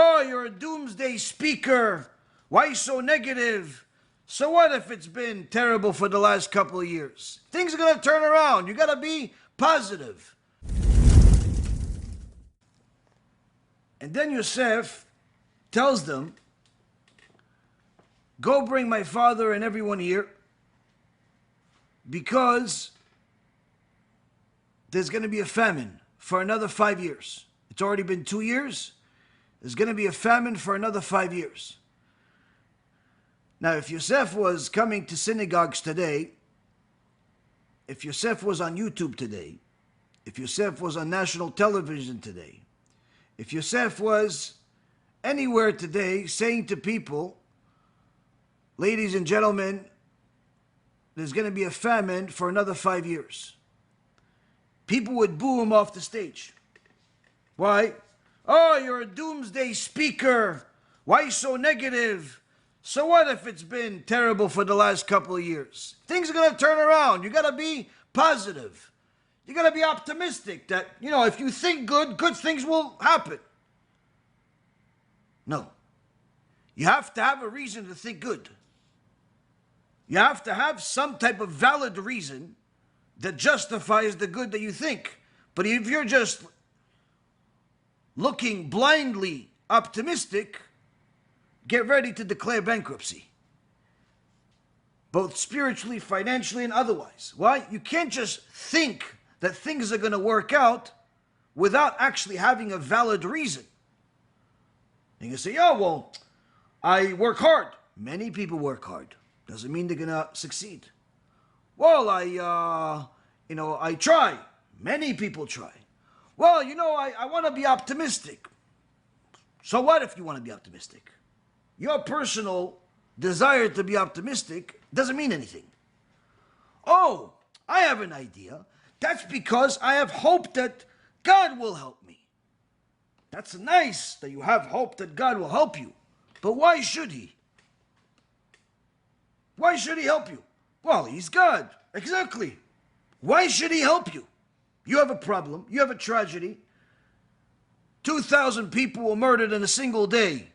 Oh, you're a doomsday speaker. Why so negative? So what if it's been terrible for the last couple of years? Things are going to turn around. You got to be positive. And then Yosef tells them, go bring my father and everyone here, because there's going to be a famine for another 5 years. It's already been 2 years. There's going to be a famine for another 5 years. Now, if Yosef was coming to synagogues today, if Yosef was on YouTube today, if Yosef was on national television today, if Yosef was anywhere today saying to people, ladies and gentlemen, there's going to be a famine for another 5 years, people would boo him off the stage. Why? Oh, you're a doomsday speaker. Why so negative? So what if it's been terrible for the last couple of years? Things are going to turn around. You got to be positive. You got to be optimistic that, if you think good things will happen. No. You have to have a reason to think good. You have to have some type of valid reason that justifies the good that you think. But if you're just looking blindly optimistic, get ready to declare bankruptcy. Both spiritually, financially, and otherwise. Why? You can't just think that things are going to work out without actually having a valid reason. You can say, oh, well, I work hard. Many people work hard. Doesn't mean they're going to succeed. Well, I try. Many people try. Well, I want to be optimistic. So what if you want to be optimistic? Your personal desire to be optimistic doesn't mean anything. Oh, I have an idea. That's because I have hope that God will help me. That's nice that you have hope that God will help you. But why should he? Why should he help you? Well, he's God. Exactly. Why should he help you? You have a problem. You have a tragedy. 2,000 people were murdered in a single day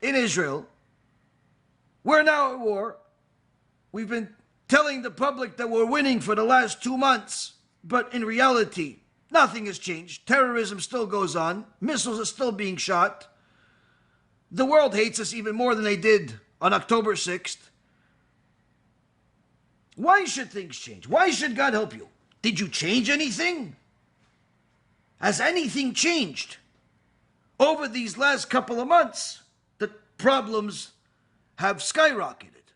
in Israel. We're now at war. We've been telling the public that we're winning for the last 2 months. But in reality, nothing has changed. Terrorism still goes on. Missiles are still being shot. The world hates us even more than they did on October 6th. Why should things change? Why should God help you? Did you change anything? Has anything changed? Over these last couple of months, the problems have skyrocketed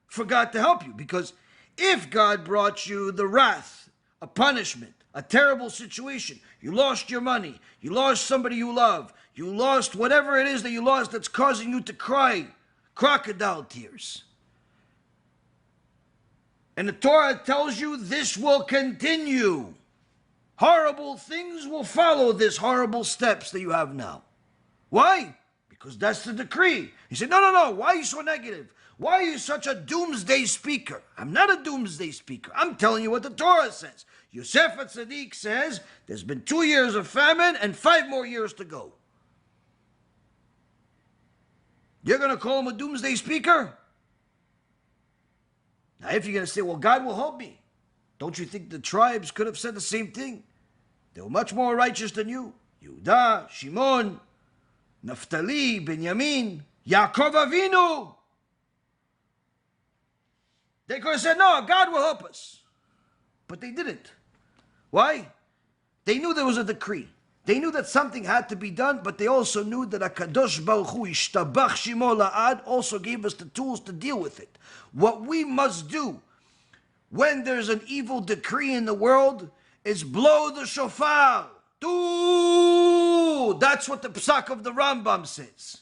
for God to help you. Because if God brought you the wrath, a punishment, a terrible situation, you lost your money, you lost somebody you love, you lost whatever it is that you lost that's causing you to cry crocodile tears. And the Torah tells you this will continue. Horrible things will follow this horrible steps that you have now. Why? Because that's the decree. He said, no. Why are you so negative? Why are you such a doomsday speaker? I'm not a doomsday speaker. I'm telling you what the Torah says. Yosef HaTzadik says there's been 2 years of famine and 5 more years to go. You're going to call him a doomsday speaker? Now, if you're going to say, well, God will help me, don't you think the tribes could have said the same thing? They were much more righteous than you. Yehuda, Shimon, Naphtali, Benjamin, Yaakov Avinu. They could have said, no, God will help us. But they didn't. Why? They knew there was a decree. They knew that something had to be done, but they also knew that HaKadosh Baruch Hu, Yishtabach Shimo La'ad, also gave us the tools to deal with it. What we must do when there's an evil decree in the world is blow the shofar. That's what the psak of the Rambam says.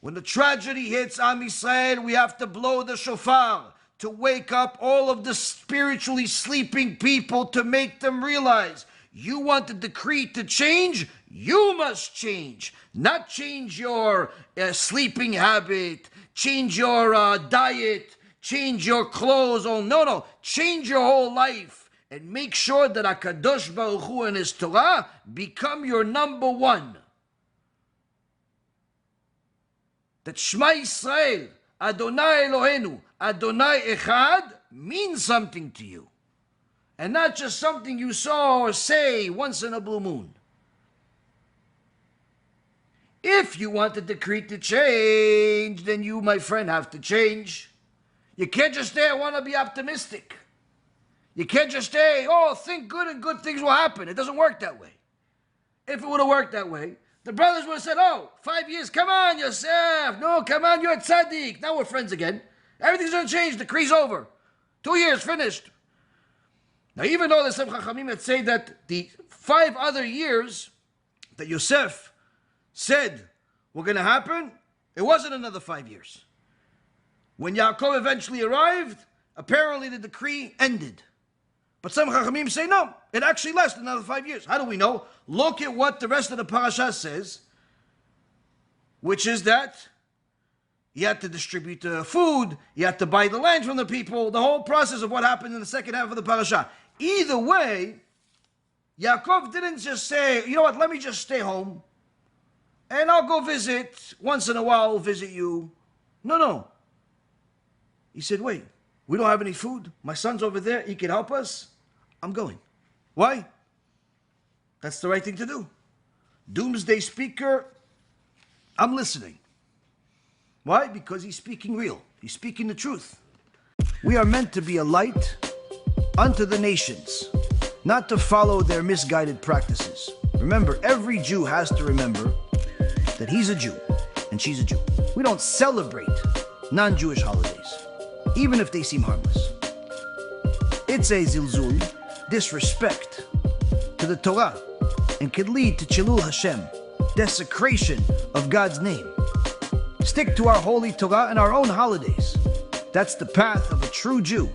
When the tragedy hits Am Yisrael, we have to blow the shofar to wake up all of the spiritually sleeping people, to make them realize, you want the decree to change? You must change. Not change your sleeping habit, change your diet, change your clothes. Oh, no. Change your whole life and make sure that HaKadosh Baruch Hu and His Torah become your number one. that Shema Yisrael, Adonai Eloheinu, Adonai Echad, means something to you. And not just something you saw or say once in a blue moon. If you want the decree to change, then you, my friend, have to change. You can't just say, I want to be optimistic. You can't just say, oh, think good and good things will happen. It doesn't work that way. If it would have worked that way, the brothers would have said, oh, 5 years, come on, Yosef. No, come on, you're a tzaddik. Now we're friends again. Everything's going to change. The decree's over. 2 years, finished. Now, even though there's some chachamim that say that the 5 other years that Yosef said were going to happen, it wasn't another 5 years. When Yaakov eventually arrived, apparently the decree ended. But some chachamim say no, it actually lasted another 5 years. How do we know? Look at what the rest of the parasha says, which is that you had to distribute food, you had to buy the land from the people, the whole process of what happened in the second half of the parasha. Either way, Yaakov didn't just say, you know what, let me just stay home, and I'll go visit, once in a while I'll visit you. No. He said, wait, we don't have any food. My son's over there, he can help us. I'm going. Why? That's the right thing to do. Doomsday Speaker, I'm listening. Why? Because he's speaking real. He's speaking the truth. We are meant to be a light unto the nations, not to follow their misguided practices. Remember, every Jew has to remember that he's a Jew and she's a Jew. We don't celebrate non-Jewish holidays, even if they seem harmless. It's a zilzul, disrespect to the Torah, and could lead to chilul HaShem, desecration of God's name. Stick to our holy Torah and our own holidays. That's the path of a true Jew.